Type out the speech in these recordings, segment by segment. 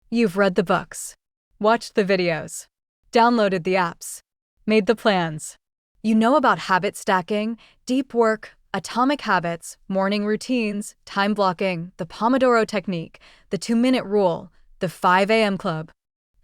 You've read the books, watched the videos, downloaded the apps, made the plans. You know about habit stacking, deep work, atomic habits, morning routines, time blocking, the Pomodoro technique, the 2-minute rule, the 5 a.m. club.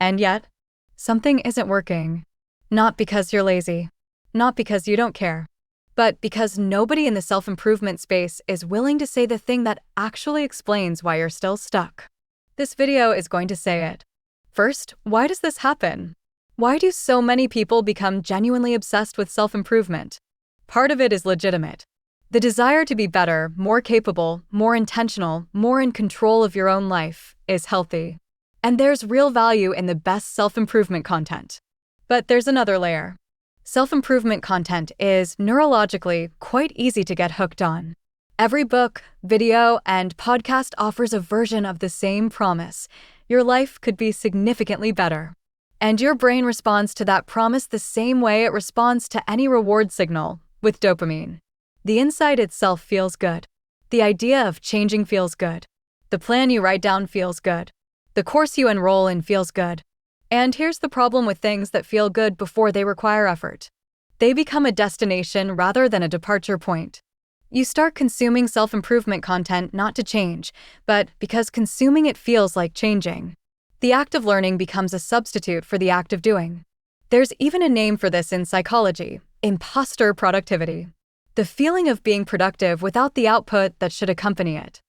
And yet, something isn't working. Not because you're lazy, not because you don't care, but because nobody in the self-improvement space is willing to say the thing that actually explains why you're still stuck. This video is going to say it. First, why does this happen? Why do so many people become genuinely obsessed with self-improvement? Part of it is legitimate. The desire to be better, more capable, more intentional, more in control of your own life is healthy. And there's real value in the best self-improvement content. But there's another layer. Self-improvement content is neurologically quite easy to get hooked on. Every book, video, and podcast offers a version of the same promise. Your life could be significantly better. And your brain responds to that promise the same way it responds to any reward signal, with dopamine. The insight itself feels good. The idea of changing feels good. The plan you write down feels good. The course you enroll in feels good. And here's the problem with things that feel good before they require effort. They become a destination rather than a departure point. You start consuming self-improvement content not to change, but because consuming it feels like changing. The act of learning becomes a substitute for the act of doing. There's even a name for this in psychology: imposter productivity. The feeling of being productive without the output that should accompany it.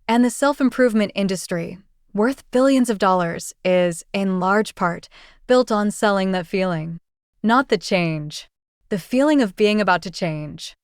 And the self-improvement industry, worth billions of dollars, is, in large part, built on selling that feeling. Not the change. The feeling of being about to change.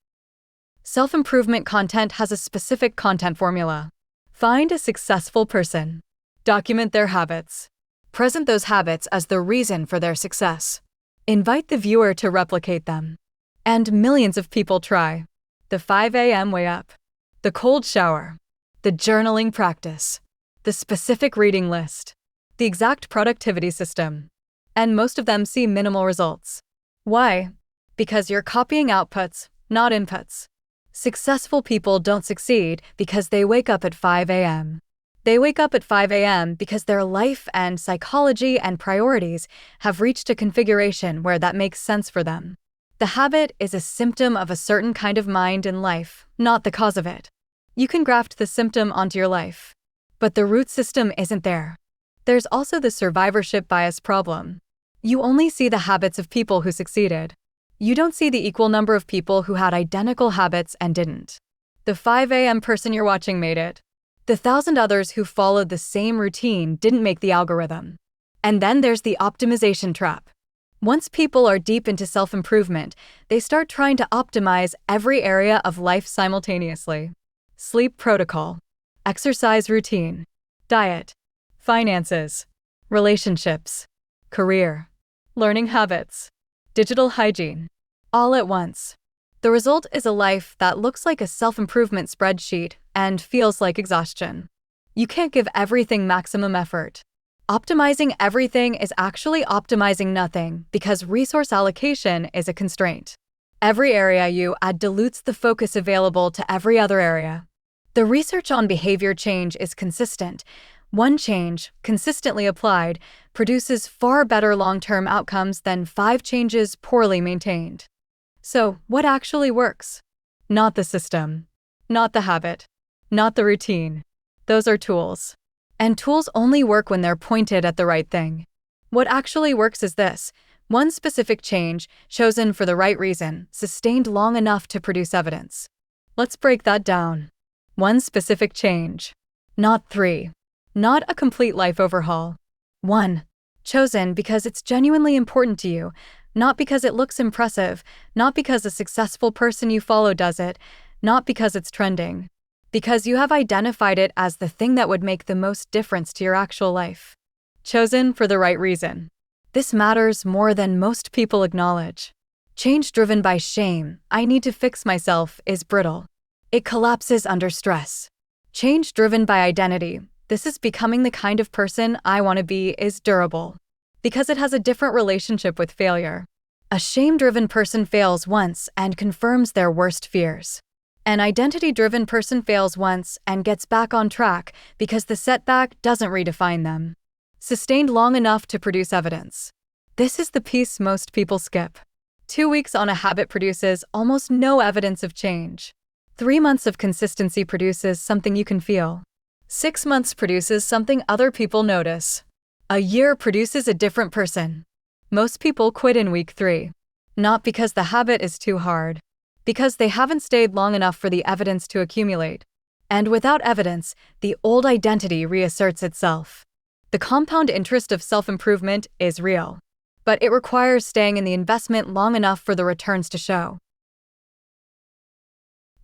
Self-improvement content has a specific content formula. Find a successful person. Document their habits. Present those habits as the reason for their success. Invite the viewer to replicate them. And millions of people try. The 5 a.m. way up. The cold shower. The journaling practice. The specific reading list. The exact productivity system. And most of them see minimal results. Why? Because you're copying outputs, not inputs. Successful people don't succeed because they wake up at 5 a.m. They wake up at 5 a.m. because their life and psychology and priorities have reached a configuration where that makes sense for them. The habit is a symptom of a certain kind of mind and life, not the cause of it. You can graft the symptom onto your life, but the root system isn't there. There's also the survivorship bias problem. You only see the habits of people who succeeded. You don't see the equal number of people who had identical habits and didn't. The 5 a.m. person you're watching made it. The 1,000 others who followed the same routine didn't make the algorithm. And then there's the optimization trap. Once people are deep into self-improvement, they start trying to optimize every area of life simultaneously. Sleep protocol, exercise routine, diet, finances, relationships, career, learning habits, digital hygiene, all at once. The result is a life that looks like a self-improvement spreadsheet and feels like exhaustion. You can't give everything maximum effort. Optimizing everything is actually optimizing nothing because resource allocation is a constraint. Every area you add dilutes the focus available to every other area. The research on behavior change is consistent. One change, consistently applied, produces far better long-term outcomes than 5 changes poorly maintained. So, what actually works? Not the system. Not the habit. Not the routine. Those are tools. And tools only work when they're pointed at the right thing. What actually works is this: one specific change, chosen for the right reason, sustained long enough to produce evidence. Let's break that down. One specific change. Not 3. Not a complete life overhaul. 1. Chosen because it's genuinely important to you, not because it looks impressive, not because a successful person you follow does it, not because it's trending. Because you have identified it as the thing that would make the most difference to your actual life. Chosen for the right reason. This matters more than most people acknowledge. Change driven by shame, I need to fix myself, is brittle. It collapses under stress. Change driven by identity, this is becoming the kind of person I want to be, is durable. Because it has a different relationship with failure. A shame-driven person fails once and confirms their worst fears. An identity-driven person fails once and gets back on track because the setback doesn't redefine them. Sustained long enough to produce evidence. This is the piece most people skip. 2 weeks on a habit produces almost no evidence of change. 3 months of consistency produces something you can feel. 6 months produces something other people notice. A year produces a different person. Most people quit in week 3. Not because the habit is too hard. Because they haven't stayed long enough for the evidence to accumulate. And without evidence, the old identity reasserts itself. The compound interest of self-improvement is real. But it requires staying in the investment long enough for the returns to show.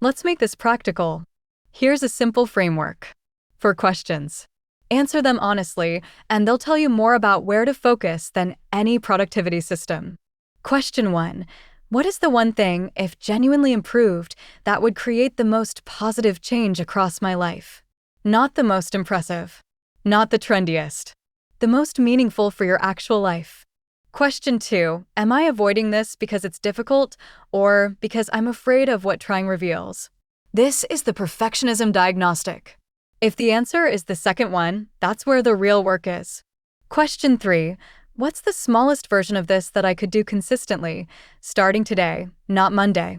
Let's make this practical. Here's a simple framework. For questions, answer them honestly, and they'll tell you more about where to focus than any productivity system. Question 1. What is the one thing, if genuinely improved, that would create the most positive change across my life? Not the most impressive. Not the trendiest. The most meaningful for your actual life. Question 2. Am I avoiding this because it's difficult or because I'm afraid of what trying reveals? This is the perfectionism diagnostic. If the answer is the second one, that's where the real work is. Question 3. What's the smallest version of this that I could do consistently, starting today, not Monday?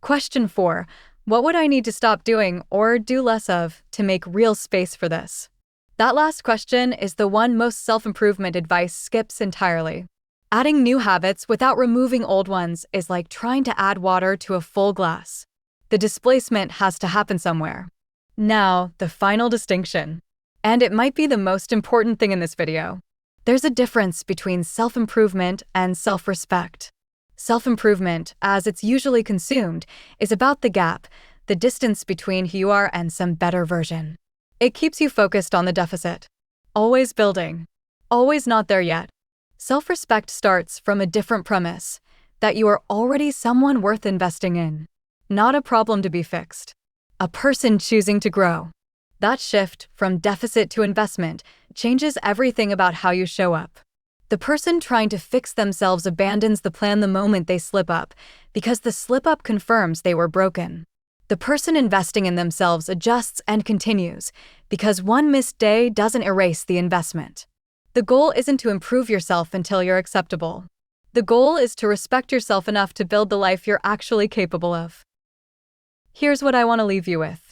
Question 4. What would I need to stop doing or do less of to make real space for this? That last question is the one most self-improvement advice skips entirely. Adding new habits without removing old ones is like trying to add water to a full glass. The displacement has to happen somewhere. Now, the final distinction. And it might be the most important thing in this video. There's a difference between self-improvement and self-respect. Self-improvement, as it's usually consumed, is about the gap, the distance between who you are and some better version. It keeps you focused on the deficit. Always building. Always not there yet. Self-respect starts from a different premise, that you are already someone worth investing in. Not a problem to be fixed. A person choosing to grow. That shift from deficit to investment changes everything about how you show up. The person trying to fix themselves abandons the plan the moment they slip up, because the slip-up confirms they were broken. The person investing in themselves adjusts and continues, because one missed day doesn't erase the investment. The goal isn't to improve yourself until you're acceptable. The goal is to respect yourself enough to build the life you're actually capable of. Here's what I want to leave you with.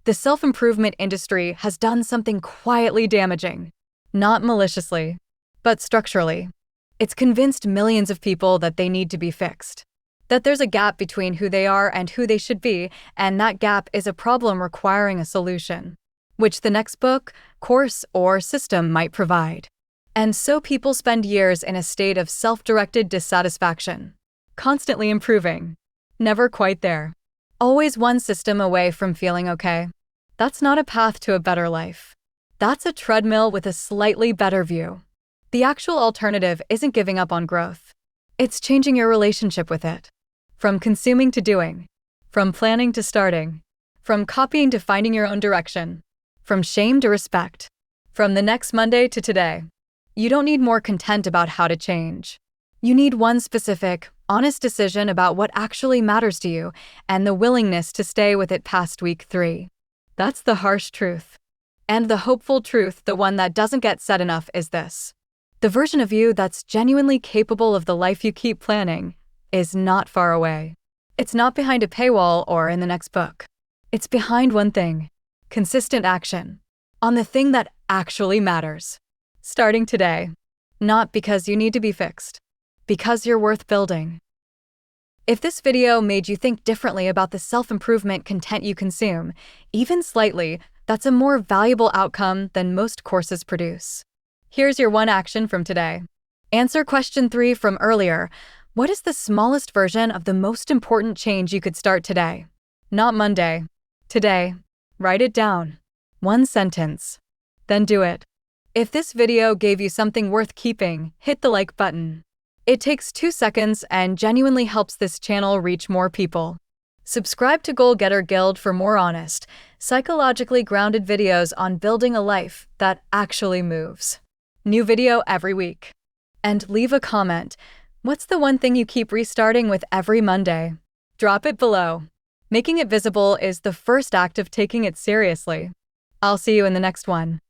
The self-improvement industry has done something quietly damaging. Not maliciously, but structurally. It's convinced millions of people that they need to be fixed. That there's a gap between who they are and who they should be, and that gap is a problem requiring a solution, which the next book, course, or system might provide. And so people spend years in a state of self-directed dissatisfaction, constantly improving, never quite there. Always one system away from feeling okay. That's not a path to a better life. That's a treadmill with a slightly better view. The actual alternative isn't giving up on growth. It's changing your relationship with it. From consuming to doing. From planning to starting. From copying to finding your own direction. From shame to respect. From the next Monday to today. You don't need more content about how to change. You need one specific, honest decision about what actually matters to you and the willingness to stay with it past week 3. That's the harsh truth. And the hopeful truth, the one that doesn't get said enough, is this. The version of you that's genuinely capable of the life you keep planning is not far away. It's not behind a paywall or in the next book. It's behind one thing. Consistent action. On the thing that actually matters. Starting today. Not because you need to be fixed. Because you're worth building. If this video made you think differently about the self-improvement content you consume, even slightly, that's a more valuable outcome than most courses produce. Here's your one action from today. Answer question 3 from earlier. What is the smallest version of the most important change you could start today? Not Monday. Today. Write it down. One sentence. Then do it. If this video gave you something worth keeping, hit the like button. It takes 2 seconds and genuinely helps this channel reach more people. Subscribe to Goal Getter Guild for more honest, psychologically grounded videos on building a life that actually moves. New video every week. And leave a comment. What's the one thing you keep restarting with every Monday? Drop it below. Making it visible is the first act of taking it seriously. I'll see you in the next one.